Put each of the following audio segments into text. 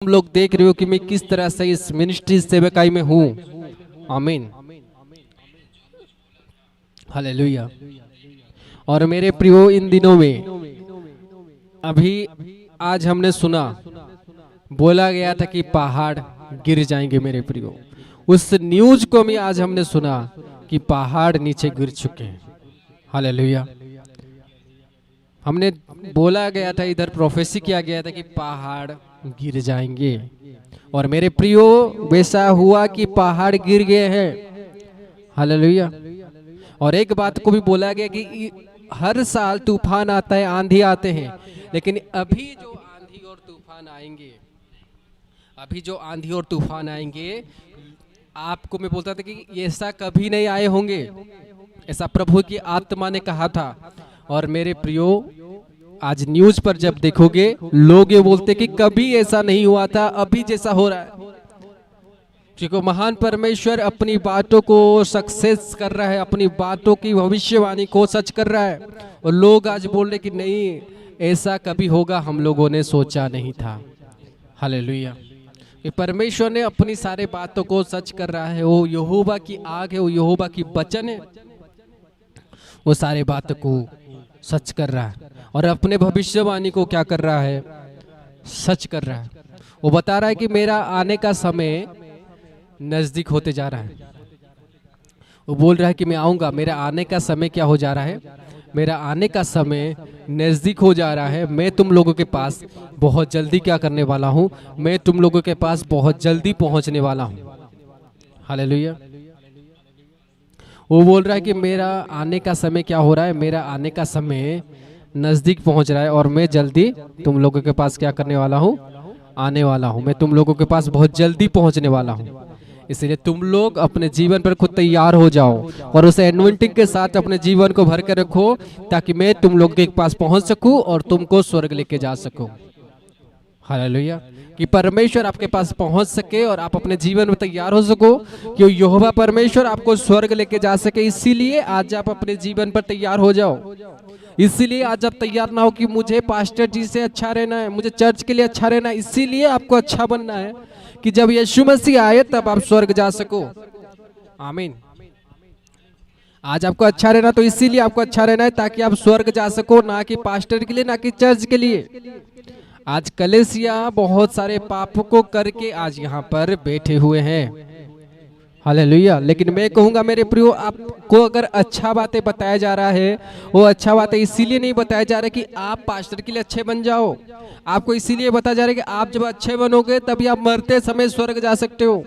तुम लोग देख रहे हो कि मैं किस तरह से इस मिनिस्ट्री सेवकाई में हूँ। आमीन, हालेलुया। और मेरे प्रियो, इन दिनों में अभी आज हमने सुना, बोला गया था कि पहाड़ गिर जाएंगे। मेरे प्रियो, उस न्यूज को भी आज हमने सुना कि पहाड़ नीचे गिर चुके हैं। हालेलुया। हमने बोला गया था, इधर प्रोफेसी किया गया था कि पहाड़ गिर जाएंगे। और मेरे प्रियो, वैसा हुआ कि पहाड़ गिर गए हैं। हालेलुया। और एक बात को भी बोला गया कि हर साल तूफान आता है, आंधी आते हैं, लेकिन अभी जो आंधी और तूफान आएंगे, अभी जो आंधी और तूफान आएंगे, आपको मैं बोलता था कि ऐसा कभी नहीं आए होंगे, ऐसा प्रभु की आत्मा ने कहा था। और मेरे प्रियो, आज न्यूज पर जब देखोगे, लोग ये बोलते कि कभी ऐसा नहीं हुआ था, अभी जैसा हो रहा है। क्योंकि महान परमेश्वर अपनी बातों को सक्सेस कर रहा है, अपनी बातों की भविष्यवाणी को सच कर रहा है। और लोग आज बोल रहे कि नहीं, ऐसा कभी होगा, हम लोगों ने सोचा नहीं था। हालेलुया। कि परमेश्वर ने अपनी सारे बातों को सच कर रहा है। वो यहोवा की आग है, वो यहोवा की वचन है, वो सारे बातों को सच कर रहा है। और अपने भविष्यवाणी को क्या कर रहा है? सच कर रहा है। वो बता रहा है कि मेरा आने का समय नजदीक होते जा रहा है। वो बोल रहा है कि मैं आऊंगा, मेरा आने का समय क्या हो जा रहा है? मेरा आने का समय नजदीक हो जा रहा है। मैं तुम लोगों के पास बहुत जल्दी क्या करने वाला हूँ? मैं तुम लोगों के पास बहुत जल्दी पहुंचने वाला हूँ। हालेलुया। वो बोल रहा है कि मेरा आने का समय क्या हो रहा है? मेरा आने का समय नजदीक पहुंच रहा है और मैं जल्दी तुम लोगों के पास क्या करने वाला हूँ? आने वाला हूँ। मैं तुम लोगों के पास बहुत जल्दी पहुंचने वाला हूँ। इसलिए तुम लोग अपने जीवन पर खुद तैयार हो जाओ और उसे एनवाइंटिंग के साथ अपने जीवन को भर कर रखो, ताकि मैं तुम लोग के पास पहुंच सकूं और तुमको स्वर्ग लेके जा सकूं। हालेलुया। कि परमेश्वर आपके पास पहुंच सके और आप अपने जीवन में तैयार हो सको, कि यहोवा परमेश्वर आपको स्वर्ग लेके जा सके। इसीलिए आज आप अपने जीवन पर तैयार हो जाओ। इसीलिए आज आप तैयार ना हो कि मुझे पास्टर जी से अच्छा रहना है, मुझे चर्च के लिए अच्छा रहना है। इसीलिए आपको अच्छा बनना है कि जब यीशु मसीह आए तब आप स्वर्ग जा सको। आमीन। आज आपको अच्छा रहना, तो इसीलिए आपको अच्छा रहना है ताकि आप स्वर्ग जा सको, ना कि पास्टर के लिए, ना कि चर्च के लिए। आज कलीसिया बहुत सारे पापों को करके आज यहाँ पर बैठे हुए हैं। हालेलुया। लेकिन मैं कहूंगा मेरे प्रियो, आपको अगर अच्छा बातें बताया जा रहा है, वो अच्छा बातें इसीलिए नहीं बताया जा रहा कि आप पास्टर के लिए अच्छे बन जाओ। आपको इसीलिए बताया जा रहा है कि आप जब अच्छे बनोगे तभी आप मरते समय स्वर्ग जा सकते हो।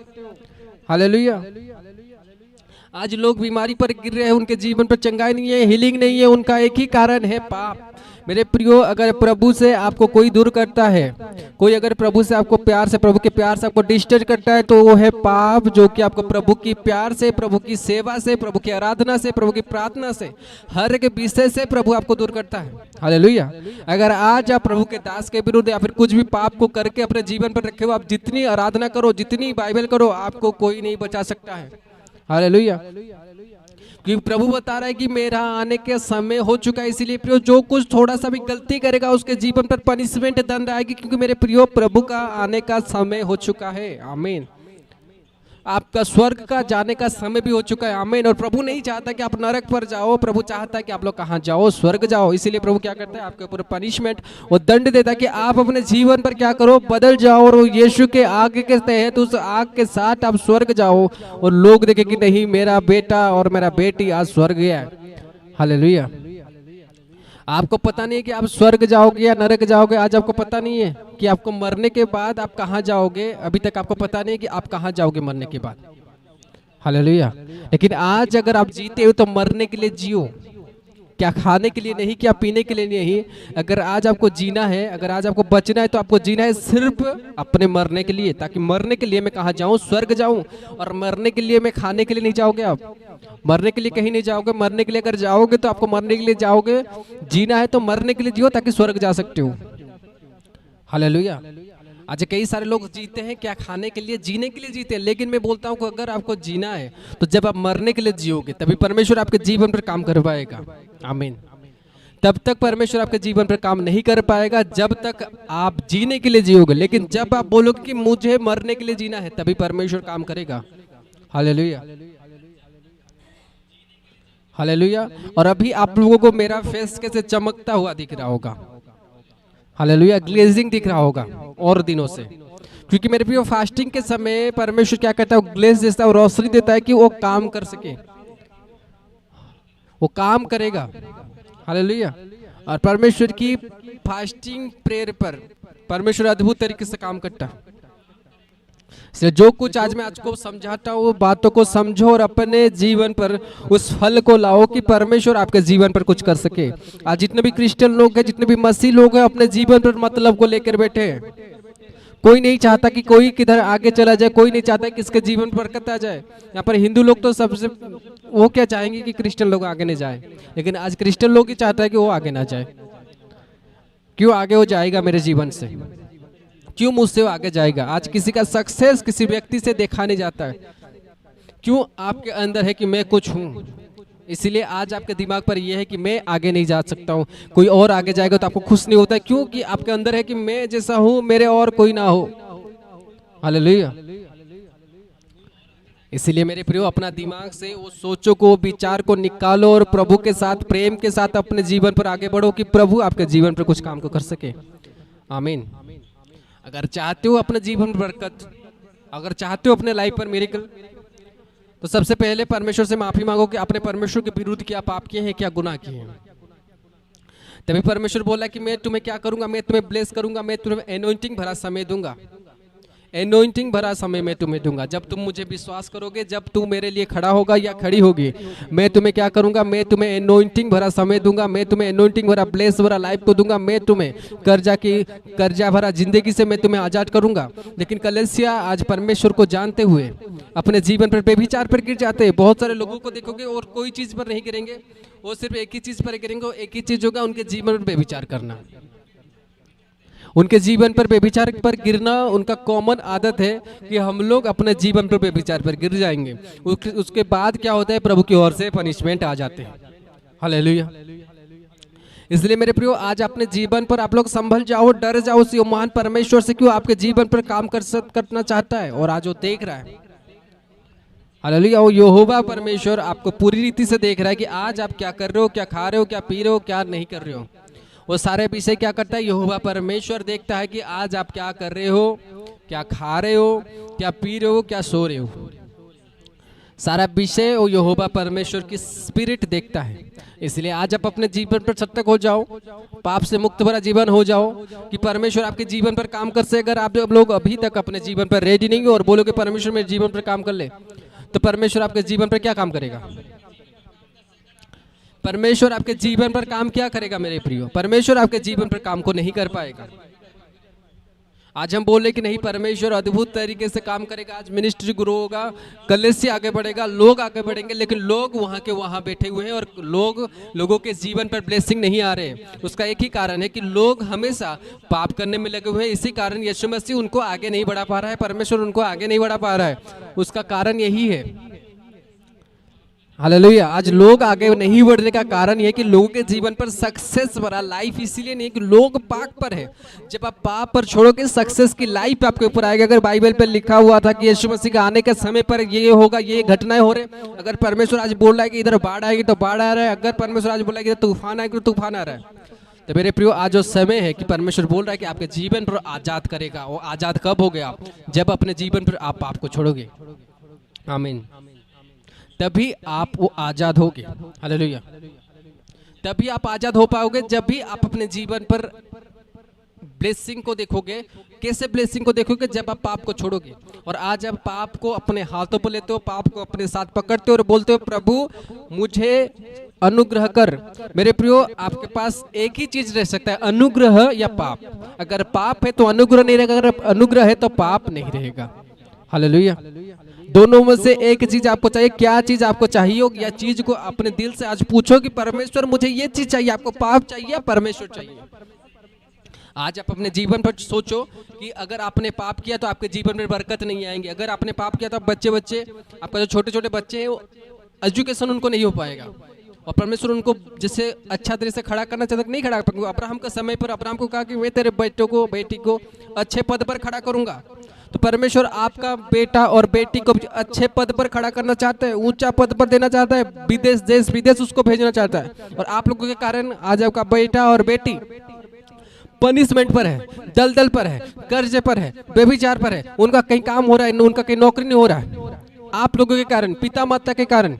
हालेलुया। आज लोग बीमारी पर गिर रहे हैं, उनके जीवन पर चंगाई नहीं है, हीलिंग नहीं है। उनका एक ही कारण है, पाप। मेरे प्रियो, अगर प्रभु से आपको कोई दूर करता है, कोई अगर प्रभु से आपको प्यार से, प्रभु के प्यार से आपको डिस्टेंस करता है, तो वो है पाप, जो कि आपको प्रभु की प्यार से, प्रभु की सेवा से, प्रभु की आराधना से, प्रभु की प्रार्थना से, हर एक विषय से प्रभु आपको दूर करता है। हालेलुया। अगर आज आप प्रभु के दास के विरुद्ध या फिर कुछ भी पाप को करके अपने जीवन पर रखे हो, आप जितनी आराधना करो, जितनी बाइबल करो, आपको कोई नहीं बचा सकता है। हालेलुया। क्योंकि प्रभु बता रहा है कि मेरा आने के समय हो चुका है। इसीलिए प्रियो, जो कुछ थोड़ा सा भी गलती करेगा उसके जीवन पर पनिशमेंट, दंड आएगी, क्योंकि मेरे प्रियो, प्रभु का आने का समय हो चुका है। आमीन। आपका स्वर्ग का जाने का समय भी हो चुका है। आमीन। और प्रभु नहीं चाहता कि आप नरक पर जाओ, प्रभु चाहता है कि आप लोग कहाँ जाओ? स्वर्ग जाओ। इसीलिए प्रभु क्या करता है? आपके ऊपर पनिशमेंट, वो दंड देता है कि आप अपने जीवन पर क्या करो? बदल जाओ, और यीशु के आग के तहत, उस आग के साथ आप स्वर्ग जाओ, और लोग देखें कि नहीं, मेरा बेटा और मेरा बेटी आज स्वर्ग गया है। हालेलुया। आपको पता नहीं है कि आप स्वर्ग जाओगे या नरक जाओगे। आज आपको पता नहीं है कि आपको मरने के बाद आप कहाँ जाओगे। अभी तक आपको पता नहीं है कि आप कहाँ जाओगे मरने के बाद। हालेलुया। लेकिन आज अगर आप जीते हो तो मरने के लिए जियो, क्या खाने के लिए नहीं, क्या पीने के लिए नहीं। अगर आज आपको जीना है, अगर आज आपको बचना है, तो आपको जीना है सिर्फ अपने मरने के लिए, ताकि मरने के लिए मैं कहाँ जाऊं? स्वर्ग जाऊं। और मरने के लिए मैं खाने के लिए नहीं जाओगे, आप मरने के लिए कहीं नहीं जाओगे। मरने के लिए अगर जाओगे तो आपको मरने के लिए जाओगे। जीना है तो मरने के लिए जियो, ताकि स्वर्ग जा सकते हो। हालेलुया। आज कई सारे लोग जीते हैं क्या? खाने के लिए, जीने के लिए जीते हैं। लेकिन मैं बोलता हूँ कि अगर आपको जीना है तो जब आप मरने के लिए जियोगे तभी परमेश्वर आपके जीवन पर काम करवाएगा। आमीन। तब तक परमेश्वर आपके जीवन पर काम नहीं कर पाएगा जब तक आप जीने के लिए जियोगे। लेकिन जब आप बोलोगे कि मुझे मरने के लिए जीना है, तभी परमेश्वर काम करेगा। Hallelujah, hallelujah. और अभी आप लोगों को मेरा फेस कैसे चमकता हुआ दिख रहा होगा, हालेलुया, ग्लेजिंग दिख रहा होगा और दिनों से, क्योंकि मेरे प्रियो फास्टिंग के समय परमेश्वर क्या करता है, ग्लेज देता है, रोशनी देता है कि वो काम कर सके, वो काम करेगा। हालेलुया। और परमेश्वर की फास्टिंग प्रेयर पर परमेश्वर अद्भुत तरीके से काम करता है। इसलिए जो कुछ आज मैं को समझाता हूँ, वो बातों को समझो और अपने जीवन पर उस फल को लाओ कि परमेश्वर आपके जीवन पर कुछ कर सके। आज जितने भी क्रिश्चियन लोग हैं, जितने भी मसीह लोग हैं, अपने जीवन पर मतलब को लेकर बैठे हैं। कोई नहीं चाहता कि कोई किधर आगे चला जाए, कोई नहीं चाहता कि इसके जीवन पर बरकत आ जाए। यहाँ पर हिंदू लोग तो सबसे वो क्या चाहेंगे कि क्रिश्चियन लोग आगे नहीं जाए, लेकिन आज क्रिश्चियन लोग ही चाहता है कि वो आगे ना जाए। क्यों आगे वो जाएगा मेरे जीवन से, क्यों मुझसे वो आगे जाएगा? आज किसी का सक्सेस किसी व्यक्ति से देखा नहीं जाता है। क्यों? आपके अंदर है कि मैं कुछ हूँ, इसलिए आज आपके दिमाग पर यह है कि मैं आगे नहीं जा सकता हूँ, कोई और आगे जाएगा तो आपको खुश नहीं होता है। क्योंकि आपके अंदर है कि मैं जैसा हूँ मेरे और कोई ना हो। हालेलुया। इसलिए मेरे प्रियो, अपना दिमाग से वो सोचो को, विचार को निकालो और प्रभु के साथ, प्रेम के साथ अपने जीवन पर आगे बढ़ो कि प्रभु आपके जीवन पर कुछ काम को कर सके। आमीन। अगर चाहते हो अपने जीवन में बरकत, अगर चाहते हो अपने लाइफ पर मिरेकल, तो सबसे पहले परमेश्वर से माफी मांगो कि अपने परमेश्वर के विरुद्ध क्या पाप किए हैं, क्या गुनाह किए हैं। तभी परमेश्वर बोला कि मैं तुम्हें क्या करूंगा, मैं तुम्हें ब्लेस करूंगा, मैं तुम्हें एनोइंटिंग भरा समय दूंगा, एनोइंटिंग भरा समय मैं तुम्हें दूंगा। जब तुम मुझे विश्वास करोगे, जब तू मेरे लिए खड़ा होगा या खड़ी होगी, मैं तुम्हें क्या करूंगा, मैं तुम्हें एनोइंटिंग भरा समय दूंगा, मैं तुम्हें एनोइंटिंग भरा ब्लेस भरा लाइफ को दूंगा, मैं तुम्हें कर्जा भरा जिंदगी से मैं तुम्हें आजाद करूंगा। लेकिन कलीसिया आज परमेश्वर को जानते हुए अपने जीवन पर बेविचार पर गिर जाते हैं। बहुत सारे लोगों को देखोगे और कोई चीज पर नहीं गिरेंगे, वो सिर्फ एक ही चीज पर गिरेंगे, एक ही चीज होगा उनके जीवन पर बेविचार करना। उनके जीवन पर बेविचार पर गिरना उनका कॉमन आदत है कि हम लोग अपने जीवन पर बेविचार पर गिर जाएंगे। उसके बाद क्या होता है, प्रभु की ओर से पनिशमेंट आ जाते हैं। हालेलुया। इसलिए मेरे प्रियो, आज अपने जीवन पर आप लोग संभल जाओ, डर जाओ उस महान परमेश्वर से, क्यों आपके जीवन पर काम करना चाहता है और आज वो देख रहा है। हालेलुया। वो यहोवा परमेश्वर आपको पूरी रीति से देख रहा है कि आज आप क्या कर रहे हो, क्या खा रहे हो, क्या पी रहे हो, क्या नहीं कर रहे हो। वो सारे विषय क्या करता है, यहोवा परमेश्वर देखता है कि आज आप क्या कर रहे हो, क्या खा रहे हो, क्या पी रहे हो, क्या सो रहे हो। सारा विषय वो यहोवा परमेश्वर की स्पिरिट देखता है। इसलिए आज आप अपने जीवन पर सतर्क हो जाओ, पाप से मुक्त भरा जीवन हो जाओ कि परमेश्वर आपके जीवन पर काम कर सके। अगर आप लोग अभी तक अपने जीवन पर रेडी नहीं हो और बोलोगे परमेश्वर मेरे जीवन पर काम कर ले, तो परमेश्वर आपके जीवन पर क्या काम करेगा? परमेश्वर आपके जीवन पर काम क्या करेगा मेरे प्रियो? परमेश्वर आपके जीवन पर काम को नहीं कर पाएगा। आज हम बोले कि नहीं, परमेश्वर अद्भुत तरीके से काम करेगा, आज मिनिस्ट्री ग्रो होगा, कलीसिया आगे बढ़ेगा, लोग आगे बढ़ेंगे, लेकिन लोग वहां के वहां बैठे हुए हैं और लोगों के जीवन पर ब्लेसिंग नहीं आ रहे हैं। उसका एक ही कारण है कि लोग हमेशा पाप करने में लगे हुए हैं। इसी कारण यीशु मसीह उनको आगे नहीं बढ़ा पा रहा है, परमेश्वर उनको आगे नहीं बढ़ा पा रहा है। उसका कारण यही है। हालेलुया। आज लोग आगे नहीं बढ़ने का कारण यह कि लोगों के जीवन पर सक्सेस भरा लाइफ इसलिए नहीं कि लोग पाप पर है। जब आप पाप पर छोड़ोगे, सक्सेस की लाइफ आपके ऊपर आएगी। अगर बाइबल पर लिखा हुआ था कि यीशु मसीह के आने के समय पर ये होगा, ये घटनाएं हो रहे, अगर परमेश्वर आज बोल रहा है कि इधर बाढ़ आएगी तो बाढ़ आ रहा है, अगर परमेश्वर आज बोला है कि इधर तूफान आएगी तो तूफान आ रहा है, तो मेरे प्रियो आज जो समय है कि परमेश्वर बोल रहा है कि आपके जीवन पर आजाद करेगा। वो आजाद कब हो गया? जब अपने जीवन पर आप पाप को छोड़ोगे। आमीन। तभी आप वो आजाद होगे। हालेलुया। तभी आप आजाद हो पाओगे जब भी आप अपने जीवन पर ब्लेसिंग को देखोगे। कैसे ब्लेसिंग को देखोगे? जब आप पाप को छोड़ोगे। और आज आप पाप को अपने हाथों पर लेते हो, पाप को अपने साथ पकड़ते हो और बोलते हो प्रभु मुझे अनुग्रह कर। मेरे प्रियो, आपके पास एक ही चीज रह सकता है, अनुग्रह या पाप। अगर पाप है तो अनुग्रह नहीं रहेगा, अगर अनुग्रह है तो पाप नहीं रहेगा। हालेलुया। दोनों में से एक चीज आपको चाहिए। क्या चीज आपको चाहिए? या चीज को अपने दिल से आज पूछो कि परमेश्वर मुझे ये चीज चाहिए। आपको पाप चाहिए या परमेश्वर चाहिए? आज आप अपने जीवन पर सोचो कि अगर आपने पाप किया तो आपके जीवन में बरकत नहीं आएंगे। अगर आपने पाप किया तो बच्चे आपका जो छोटे छोटे बच्चे हैं, एजुकेशन उनको नहीं हो पाएगा, और परमेश्वर उनको जैसे अच्छा तरह से खड़ा करना चाहता, नहीं खड़ा कर। अब्राहम का समय पर अब्राहम को कहा कि मैं तेरे बेटों को बेटी को अच्छे पद पर खड़ा करूंगा। तो परमेश्वर आपका बेटा और बेटी को अच्छे पद पर खड़ा करना चाहता है, ऊंचा पद पर देना चाहता है, विदेश देश विदेश उसको भेजना चाहता है। और आप लोगों के कारण आज आपका बेटा और बेटी पनिशमेंट पर है, दलदल पर है, कर्जे पर है, व्यभिचार पर है, उनका कहीं काम हो रहा है, उनका कहीं नौकरी नहीं हो रहा है, आप लोगों के कारण, पिता माता के कारण।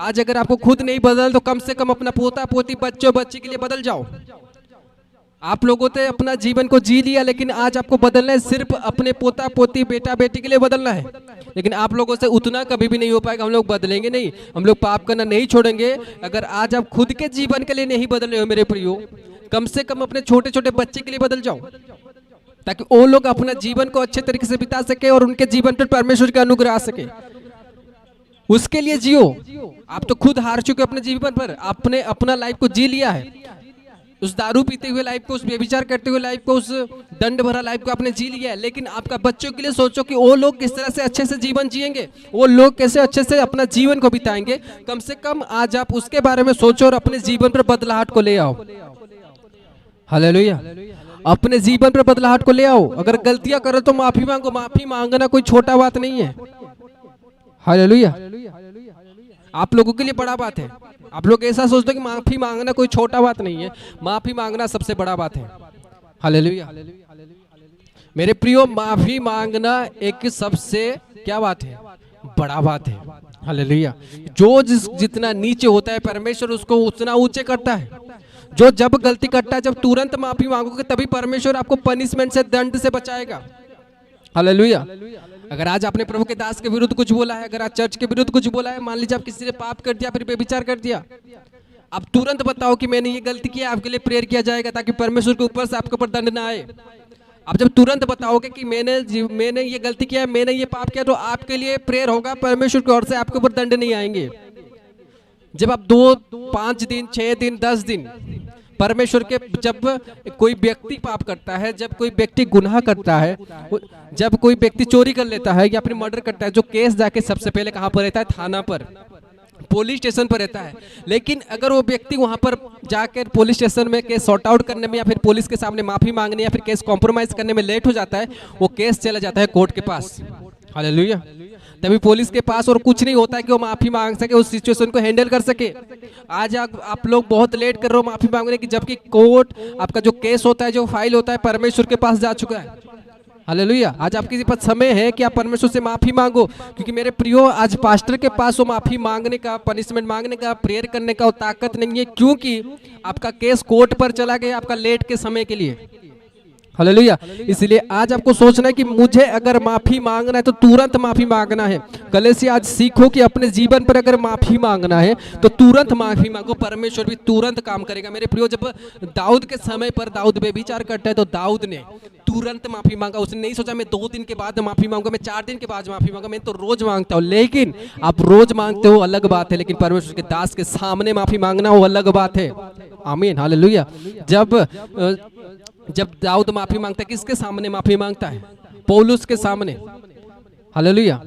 आज अगर आपको खुद नहीं बदल तो कम से कम अपना पोता पोती बच्चों बच्ची के लिए बदल जाओ। आप लोगों ने अपना जीवन को जी लिया, लेकिन आज आपको बदलना है, सिर्फ अपने पोता पोती बेटा बेटी के लिए बदलना है। लेकिन आप लोगों से उतना कभी भी नहीं हो पाएगा, हम लोग बदलेंगे नहीं, हम लोग पाप करना नहीं छोड़ेंगे। अगर आज आप खुद के जीवन के लिए नहीं बदल रहे हो मेरे प्रियो, कम से कम अपने छोटे छोटे बच्चे के लिए बदल जाओ, ताकि वो लोग अपना जीवन को अच्छे तरीके से बिता सके और उनके जीवन पर परमेश्वर का अनुग्रह आ सके। उसके लिए जियो। आप तो खुद हार चुके अपने जीवन पर, आपने अपना लाइफ को जी लिया है, उस दारू पीते हुए लाइफ को, उस व्यभिचार करते हुए लाइफ को, उस दंड भरा लाइफ को आपने जी लिया है। लेकिन आपका बच्चों के लिए सोचो कि वो लोग किस तरह से अच्छे से जीवन जिएंगे, वो लोग कैसे अच्छे से अपना जीवन को बिताएंगे। कम से कम आज आप उसके बारे में सोचो और अपने जीवन पर बदलाहट को ले आओ। हालेलुया। अपने जीवन पर बदलाहट को ले आओ। अगर गलतियां करो तो माफी मांगो, माफी मांगना कोई छोटा बात नहीं है। हालेलुया। आप लोगों के लिए बड़ा बात है। आप लोग ऐसा सोचते हो कि माफी मांगना कोई छोटा बात नहीं है, माफी मांगना सबसे बड़ा बात है। हालेलुया। मेरे प्रियो, माफी मांगना एक सबसे क्या बात है, बड़ा बात है। हालेलुया। जो जितना नीचे होता है परमेश्वर उसको उतना ऊंचे करता है। जो जब गलती करता है, जब तुरंत माफी मांगोगे तभी परमेश्वर आपको पनिशमेंट से, दंड से बचाएगा। हालेलुया। अगर आज आपने प्रभु के दास के विरुद्ध कुछ बोला है, अगर आज चर्च के विरुद्ध कुछ बोला है, मान लीजिए आप किसी ने पाप कर दिया, फिर व्यभिचार कर दिया, आप तुरंत बताओ कि मैंने ये गलती की है, आपके लिए प्रेयर किया जाएगा ताकि परमेश्वर के ऊपर से आपके ऊपर दंड ना आए। आप जब तुरंत बताओगे कि मैंने ये गलती किया है, मैंने ये पाप किया, तो आपके लिए प्रेयर होगा, परमेश्वर की ओर से आपके ऊपर दंड नहीं आएंगे। जब आप 2, 5 दिन, 6 दिन, 10 दिन परमेश्वर के, जब कोई व्यक्ति पाप करता है, जब कोई व्यक्ति गुनाह करता है, जब कोई व्यक्ति चोरी कर लेता है या फिर मर्डर करता है, जो केस जाके सबसे पहले कहाँ पर रहता है, थाना पर, पुलिस स्टेशन पर रहता है। लेकिन अगर वो व्यक्ति वहां पर जाकर पुलिस स्टेशन में केस सॉर्ट आउट करने में या फिर पुलिस के सामने माफी मांगने या फिर केस कॉम्प्रोमाइज करने में लेट हो जाता है, वो केस चला जाता है कोर्ट के पास। हालेलुया। तभी पुलिस के पास और कुछ नहीं होता है कि वो माफी मांग सके, उस सिचुएशन को हैंडल कर सके। आज आप लोग बहुत लेट कर रहे हो माफी मांगने की, जबकि कोर्ट, आपका जो केस होता है, जो फाइल होता है, परमेश्वर के पास जा चुका है। हालेलुया। आज आपके पास समय है कि आप परमेश्वर से माफी मांगो, क्योंकि मेरे प्रियो, आज पास्टर के पास वो माफी मांगने का, पनिशमेंट मांगने का, प्रेयर करने का वो ताकत नहीं है, क्योंकि आपका केस कोर्ट पर चला गया आपका लेट के समय के लिए। हालेलुया। इसलिए आज आपको सोचना है कि मुझे अगर माफी मांगना है तो तुरंत माफी मांगना है। कलीसिया, आज सीखो कि अपने जीवन पर अगर माफी मांगना है तो तुरंत माफी मांगो, परमेश्वर भी तुरंत काम करेगा। मेरे प्रियो, जब दाऊद के समय पर दाऊद व्यभिचार करता है तो दाऊद ने तुरंत माफी मांगा। उसने नहीं सोचा मैं 2 दिन के बाद माफी मांगूंगा, मैं 4 दिन के बाद माफी मांगा, मैं तो रोज मांगता हूँ। लेकिन आप रोज मांगते हो अलग बात है, लेकिन परमेश्वर के दास के सामने माफी मांगना वो अलग बात है। आमीन। हालेलुया। जब दाऊद माफी मांगता है, किसके सामने माफी मांगता है? पौलुस के सामने। हालेलुया।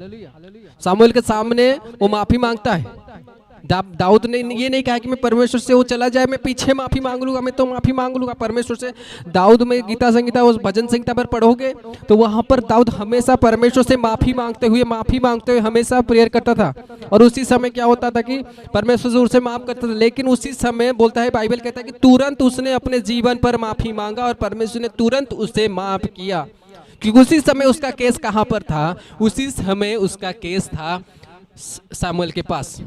सामुएल के सामने वो माफी मांगता है। दाऊद ने ये नहीं कहा कि मैं परमेश्वर से वो चला जाए, मैं पीछे माफी मांग लूंगा, मैं तो माफी मांग लूंगा परमेश्वर से। दाऊद में गीता संहिता, उस भजन संहिता पर पढ़ोगे तो वहां पर दाऊद हमेशा परमेश्वर से माफी मांगते हुए हमेशा प्रेयर करता था। और उसी समय क्या होता था कि परमेश्वर से उसे माफ करता था। लेकिन उसी समय बोलता है, बाइबल कहता है कि तुरंत उसने अपने जीवन पर माफी मांगा और परमेश्वर ने तुरंत उसे माफ किया, क्योंकि उसी समय उसका केस कहां पर था? उसी समय उसका केस था सामुएल के पास।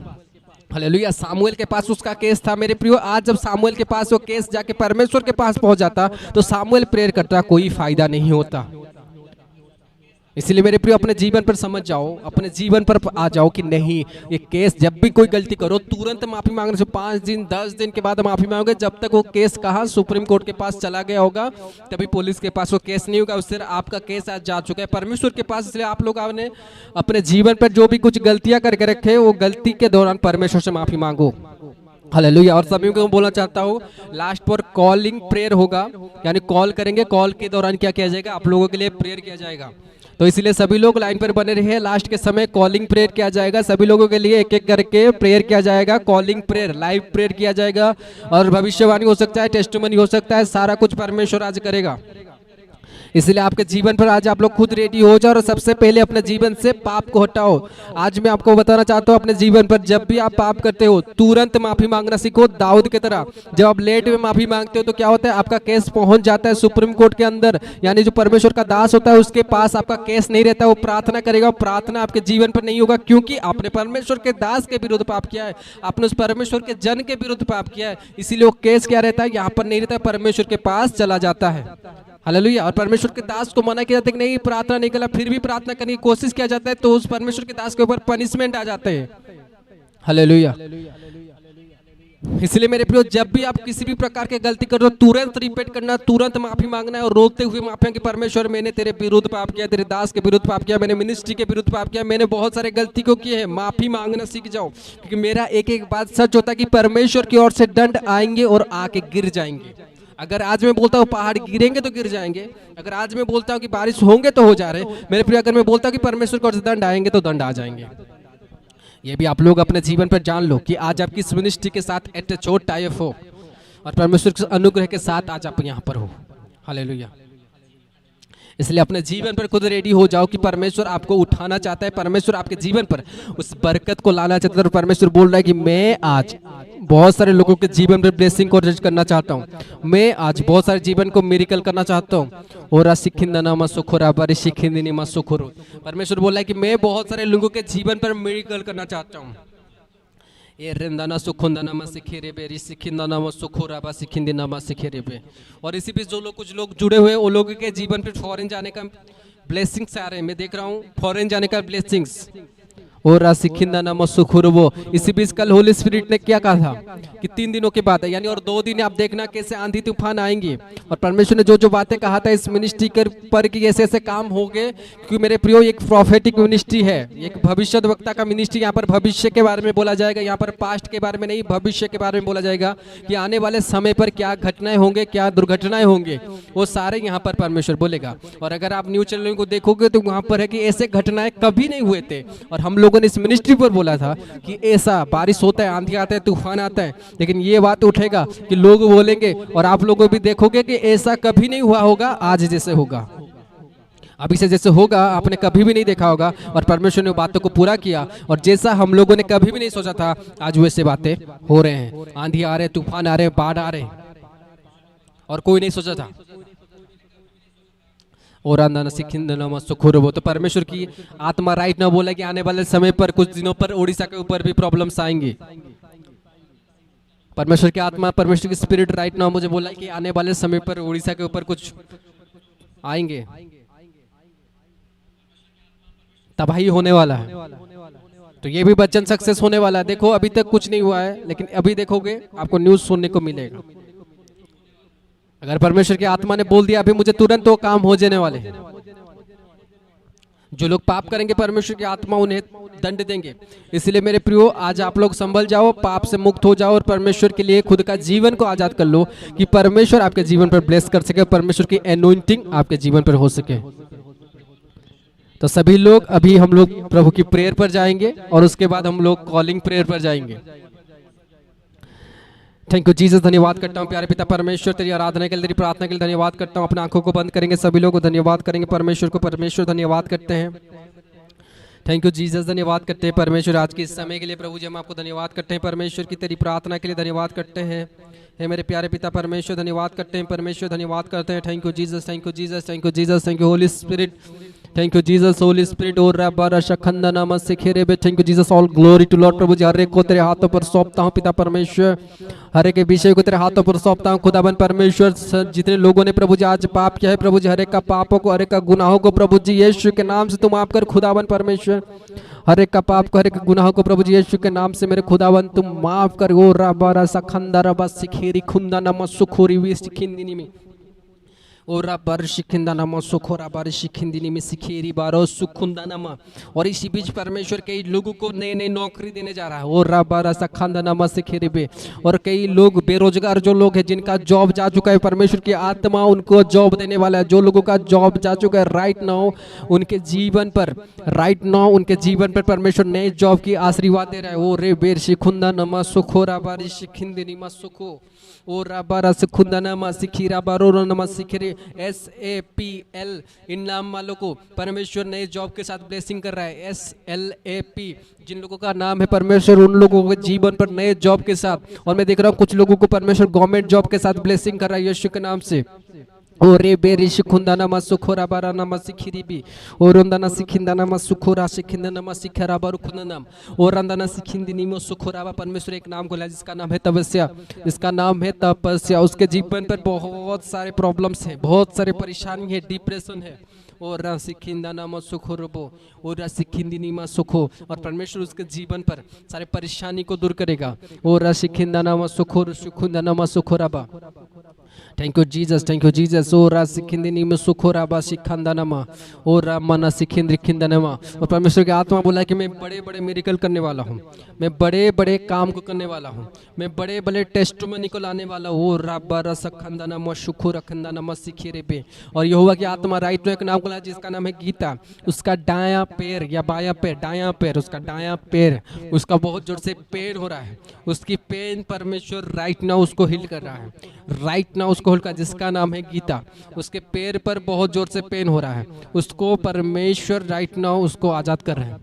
हालेलुया। सामुएल के पास उसका केस था। मेरे प्रियो, आज जब सामुएल के पास वो केस जाके परमेश्वर के पास पहुंच जाता तो सामुएल प्रेयर करता, कोई फायदा नहीं होता। इसलिए मेरे प्रियो, अपने जीवन पर समझ जाओ, अपने जीवन पर आ जाओ कि नहीं, ये केस, जब भी कोई गलती करो तुरंत माफी मांगने से 5 दिन 10 दिन के बाद माफी मांगोगे, जब तक वो केस कहाँ सुप्रीम कोर्ट के पास चला गया होगा, तभी पुलिस के पास वो केस नहीं होगा। उससे आपका केस आज जा चुका है परमेश्वर के पास। इसलिए आप लोग आपने अपने जीवन पर जो भी कुछ गलतियां करके रखे, वो गलती के दौरान परमेश्वर से माफी मांगो। हालेलुया। और सभी को बोलना चाहता हूँ, लास्ट पर कॉलिंग प्रेयर होगा, यानी कॉल करेंगे, कॉल के दौरान क्या किया जाएगा? आप लोगों के लिए प्रेयर किया जाएगा। तो इसलिए सभी लोग लाइन पर बने रहे। लास्ट के समय कॉलिंग प्रेयर किया जाएगा, सभी लोगों के लिए एक एक करके प्रेयर किया जाएगा, कॉलिंग प्रेयर, लाइव प्रेयर किया जाएगा। और भविष्यवाणी हो सकता है, टेस्टिमनी हो सकता है, सारा कुछ परमेश्वर आज करेगा। इसलिए आपके जीवन पर आज आप लोग खुद रेडी हो जाओ और सबसे पहले अपने जीवन से पाप को हटाओ। आज मैं आपको बताना चाहता हूँ, अपने जीवन पर जब भी आप पाप करते हो तुरंत माफी मांगना सीखो, दाऊद की तरह। जब आप लेट में माफी मांगते हो तो क्या होता है, आपका केस पहुंच जाता है सुप्रीम कोर्ट के अंदर, यानी जो परमेश्वर का दास होता है उसके पास आपका केस नहीं रहता, वो प्रार्थना करेगा। प्रार्थना आपके जीवन पर नहीं होगा, क्योंकि आपने परमेश्वर के दास के विरुद्ध पाप किया है, आपने उस परमेश्वर के जन के विरुद्ध पाप किया है। इसीलिए वो केस क्या रहता है, यहाँ पर नहीं रहता है, परमेश्वर के पास चला जाता है। हालेलुया। और परमेश्वर के दास को मना किया जाता है कि नहीं प्रार्थना नहीं करा, फिर भी प्रार्थना करने की कोशिश किया जाता है, तो उस परमेश्वर के दास के ऊपर पनिशमेंट आ जाते हैं। हालेलुया। इसलिए मेरे प्रियो, जब भी आप किसी भी प्रकार की गलती कर रहे हो तुरंत रिपीट करना, तुरंत माफी मांगना है और रोकते हुए माफी कि परमेश्वर मैंने तेरे विरुद्ध पाप किया, तेरे दास के विरुद्ध पाप किया, मैंने मिनिस्ट्री के विरुद्ध पाप किया, मैंने बहुत सारे गलती को किए हैं। माफी मांगना सीख जाओ, क्योंकि मेरा एक एक बात सच होता है कि परमेश्वर की ओर से दंड आएंगे और आके गिर जाएंगे। अगर आज मैं बोलता हूँ पहाड़ गिरेंगे तो गिर जाएंगे, अगर आज मैं बोलता हूँ कि बारिश होंगे तो हो जा रहे मेरे प्रिय, अगर मैं बोलता हूँ कि परमेश्वर की ओर से दंड आएंगे तो दंड आ जाएंगे। ये भी आप लोग अपने जीवन पर जान लो कि आज आप किस मिनिस्ट्री के साथ एटैच टाइप हो और परमेश्वर के अनुग्रह के साथ आज आप यहाँ पर हो। हालेलुया। इसलिए अपने जीवन पर खुद रेडी हो जाओ कि परमेश्वर आपको उठाना चाहता है, परमेश्वर आपके जीवन पर उस बरकत को लाना चाहता है। और परमेश्वर बोल रहा है कि मैं आज बहुत सारे लोगों के जीवन पर ब्लेसिंग को रच करना चाहता हूँ, मैं आज बहुत सारे जीवन को मिरेकल करना चाहता हूँ। और परमेश्वर बोल रहा है कि मैं बहुत सारे लोगों के जीवन पर मिरेकल करना चाहता हूँ। ये रेंदाना सुखुंदाना मसिखेरे बे रिसिखिंदाना मसुखोरा बा सिखिंदिना मसिखेरे बे। और इसी बीच जो लोग कुछ लोग जुड़े हुए उन लोगों के जीवन पे फॉरेन जाने का ब्लेसिंग्स आ रहे हैं, मैं देख रहा हूँ फॉरेन जाने का ब्लेसिंग्स। और इसी बीच कल होली स्पिरिट ने क्या कहा था कि 3 दिनों के बाद है, यानी और 2 दिन आप देखना कैसे आंधी तूफान आएंगे। और परमेश्वर ने जो जो बातें कहा था इस मिनिस्ट्री पर कि ऐसे ऐसे काम हो गए, क्योंकि मेरे प्रियो एक प्रोफेटिक मिनिस्ट्री है, एक भविष्यद्वक्ता का मिनिस्ट्री। यहाँ पर भविष्य के बारे में बोला जाएगा, यहाँ पर पास्ट के बारे में नहीं, भविष्य के बारे में बोला जाएगा कि आने वाले समय पर क्या घटनाएं होंगे, क्या दुर्घटनाएं होंगे, वो सारे यहाँ पर परमेश्वर बोलेगा। और अगर आप न्यूज चैनल को देखोगे तो वहाँ पर है कि ऐसे घटनाएं कभी नहीं हुए थे। और हम लोगों ने इस मिनिस्ट्री पर बोला था कि ऐसा बारिश होता है, आंधी आता है, तूफान आता है, लेकिन ये बात उठेगा कि लोग बोलेंगे और आप लोगों भी देखोगे कि ऐसा कभी नहीं हुआ होगा आज जैसे होगा, अभी से जैसे होगा आपने कभी भी नहीं देखा होगा। और परमेश्वर ने बातों को पूरा किया, और जैसा हम लोगों ने कभी भी नहीं सोचा था आज वैसे बातें हो रहे हैं। आंधी आ रहे, तूफान आ रहे, बाढ़ आ रहे, और कोई नहीं सोचा था। और तो परमेश्वर की आत्मा राइट ना बोला कि आने वाले समय पर कुछ दिनों पर उड़ीसा के ऊपर भी प्रॉब्लम्स आएंगे। परमेश्वर की आत्मा, परमेश्वर की स्पिरिट राइट ना मुझे बोला कि आने वाले समय पर उड़ीसा के ऊपर कुछ आएंगे, तबाही होने वाला है। तो ये भी वचन सक्सेस होने वाला है। देखो अभी तक कुछ नहीं हुआ है, लेकिन अभी देखोगे आपको न्यूज सुनने को मिलेगा। अगर परमेश्वर की आत्मा ने बोल दिया अभी मुझे तुरंत वो काम हो जाने वाले हैं। जो लोग पाप करेंगे परमेश्वर की आत्मा उन्हें दंड देंगे। इसलिए मेरे प्रियो आज आप लोग संभल जाओ, पाप से मुक्त हो जाओ और परमेश्वर के लिए खुद का जीवन को आजाद कर लो कि परमेश्वर आपके जीवन पर ब्लेस कर सके, परमेश्वर की एनोइंटिंग आपके जीवन पर हो सके। तो सभी लोग अभी हम लोग प्रभु की प्रेयर पर जाएंगे और उसके बाद हम लोग कॉलिंग प्रेयर पर जाएंगे। थैंक यू जीसस, धन्यवाद करता हूँ प्यारे पिता परमेश्वर, तेरी आराधना के लिए, तेरी प्रार्थना के लिए धन्यवाद करता हूँ। अपने आंखों को बंद करेंगे, सभी लोग धन्यवाद करेंगे परमेश्वर को। परमेश्वर धन्यवाद करते हैं, थैंक यू जीसस, धन्यवाद करते हैं परमेश्वर आज के इस समय के लिए। प्रभु जी हम आपको धन्यवाद करते हैं परमेश्वर की, तेरी प्रार्थना के लिए धन्यवाद करते हैं। हे मेरे प्यारे पिता परमेश्वर धन्यवाद करते हैं परमेश्वर, धन्यवाद करते हैं। Thank you Jesus, thank you Jesus, thank you Jesus, thank you Holy Spirit, thank you Jesus, Holy Spirit. और रब्बा शखंदा नाम से खेरे बे, thank you Jesus, all glory to Lord. प्रभु जी हर एक को तेरे हाथों पर सौंपता हूँ पिता परमेश्वर, हर एक विषय को तेरे हाथों पर सौंपता हूँ खुदाबंद परमेश्वर। जितने लोगों ने प्रभु जी आज पाप किया है प्रभु जी, हर एक का पापों को, हर एक का गुनाहों को प्रभु जी यीशु के नाम से तुम माफ कर खुदाबंद परमेश्वर। हर एक का पाप को, हर एक गुनाहों को प्रभु जी यीशु के नाम से मेरे खुदाबंद तुम माफ कर। ओ रब्बा सखंदा रब्बा सिखेरी खुंदा नम सुखोरी वी सिखिंदिनी में ओरा बार शिखिंदा नमा सुखोरा बार शिखिंदिनी में सिखेरी बारो सुखुंदा नमा। और इसी बीच परमेश्वर कई लोगों को नई नई नौकरी देने जा रहा है। ओरा बार सखांदा नमा सिखेरी बे। और कई लोग बेरोजगार जो लोग हैं जिनका जॉब जा चुका है, परमेश्वर की आत्मा उनको जॉब देने वाला है। जो लोगों का जॉब जा चुका है राइट नाउ उनके जीवन पर परमेश्वर नए जॉब की आशीर्वाद दे रहा है। ओ रे बेर शिखुंदा नमा सुखोरा बार शिखिंदिनी मा सुखो। ओ राबारा सिखुंदा नमा सिखीरा बारो नमा सिखरे SAPL इन नाम वालों को परमेश्वर नए जॉब के साथ ब्लेसिंग कर रहा है। SLAP जिन लोगों का नाम है परमेश्वर उन लोगों के जीवन पर नए जॉब के साथ। और मैं देख रहा हूँ कुछ लोगों को परमेश्वर गवर्नमेंट जॉब के साथ ब्लेसिंग कर रहा है यीशु के नाम से। ओ रे बेरी शिखुंदा नमा सुखोरा बारा नमा सिखिरी भी। और रंदाना सिखिंदा नमा सुखोरा शिखिंदा नमा सिखरा बारू खुंदा नाम। और रंदाना सिखिंदी नीमो सुखोरा बा। परमेश्वर एक नाम को लिया जिसका नाम है तपस्या। इसका नाम है तपस्या। उसके जीवन पर बहुत सारे प्रॉब्लम्स हैं, बहुत सारे परेशानी है, डिप्रेशन है। और सिखिंदा नामा सुखो रबो और सिखिंदी नीमा सुखो। और परमेश्वर उसके जीवन पर सारे परेशानी को दूर करेगा। और सिखिंदा नामा सुखो सुखुंदा नामा सुखो रबा। Thank you Jesus, thank you Jesus. ओ रा सिखिंदिनी में सुखोरा बा सिखंदा नमा। ओ रा मना सिखिंद्री खिंदा नमा। और परमेश्वर की आत्मा बोला कि मैं बड़े बड़े मिरेकल करने वाला हूँ, मैं बड़े बड़े काम को करने वाला हूँ, मैं बड़े बड़े टेस्टिमनी को लाने वाला हूँ। ओ रा बरा सखंदा नमा शुखो रखंदा नमा सिखेरे पे। और यहोवा की आत्मा राइट में एक नाम को लाया जिसका नाम है गीता। उसका दायां पैर या बायां पैर, दायां पैर, उसका दायां पैर उसका बहुत जोर से पेन हो रहा है। उसकी पेन परमेश्वर राइट नाउ उसको हिल कर रहा है, राइट नाउ उसको हिल कर, जिसका नाम है गीता। उसके पैर पर बहुत जोर से पेन हो रहा है, उसको परमेश्वर राइट नाउ उसको आजाद कर रहे हैं।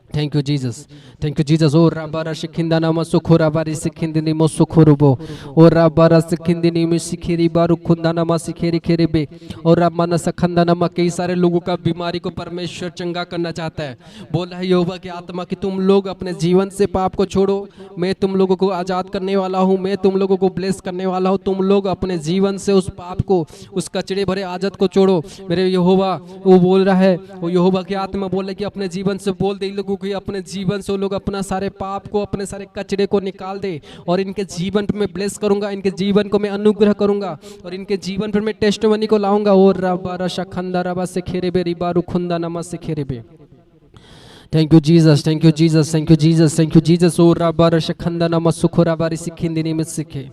Thank you Jesus, thank you Jesus. ओ राबारा शिखिंदा नामा सुखो राबारी सिखिंदिनी मो सुखो रुबो। ओ राबारा सिखिंदिनी में सिखेरी बारू खुंदा नामा सिखेरी खेरे बे। और रामाना सखंदा नामा। कई सारे लोगों का बीमारी को परमेश्वर चंगा करना चाहता है। बोला है यहोवा की आत्मा कि तुम लोग अपने जीवन से पाप को छोड़ो, मैं तुम लोगों को आजाद करने वाला हूँ, मैं तुम लोगों को ब्लेस करने वाला हूँ। तुम लोग अपने जीवन से उस पाप को, उस कचड़े भरे आदत को छोड़ो। मेरे यहोवा वो बोल रहा है, वो यहोवा की आत्मा बोले कि अपने जीवन से बोल दे लोगों कि अपने जीवन से वो लोग अपना सारे पाप को, अपने सारे कचरे को निकाल दे। और इनके जीवन पर मैं ब्लेस करूंगा, इनके जीवन को मैं अनुग्रह करूंगा और इनके जीवन पर मैं टेस्टिमनी को लाऊंगा। और रबा रशा खंदा रबा से खेरे बे रिबा रुखुंदा नमा से खेरे बे। Thank you Jesus, thank you Jesus, thank you Jesus, thank you Jesus. और रबा रशा खंदा नमा सुखो रबारी सिखिंदिनी में सिखे।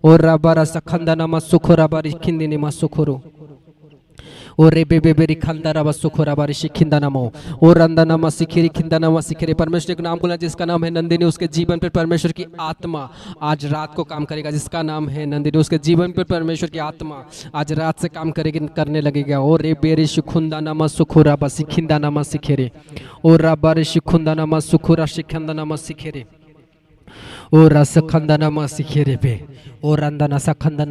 और रबा रशा खंदा नमा सुखो रबारी खिंदिनी मा सुखोरो। और रे बे बेरी खंदा रबा सुखो रबारी शिखिंदा नमो। और रंदा नमा सिखेरी खिंदा नमा सिखेरे। परमेश्वर एक नाम बोला जिसका नाम है नंदिनी। उसके जीवन पर परमेश्वर की आत्मा आज रात को काम करेगा, जिसका नाम है नंदिनी। उसके जीवन पर परमेश्वर की आत्मा आज रात से काम करेगी, करने लगेगा। और रे बेरे शिखुंदा नमा सुखो रबा सिखिंदा नमा सिखेरे। और रबारे शिखुंदा नमा सुखोरा शिखंदा नमा सिखेरे। और रसखंदा नमा सिखेरे पे। और रंदा नसा खंदा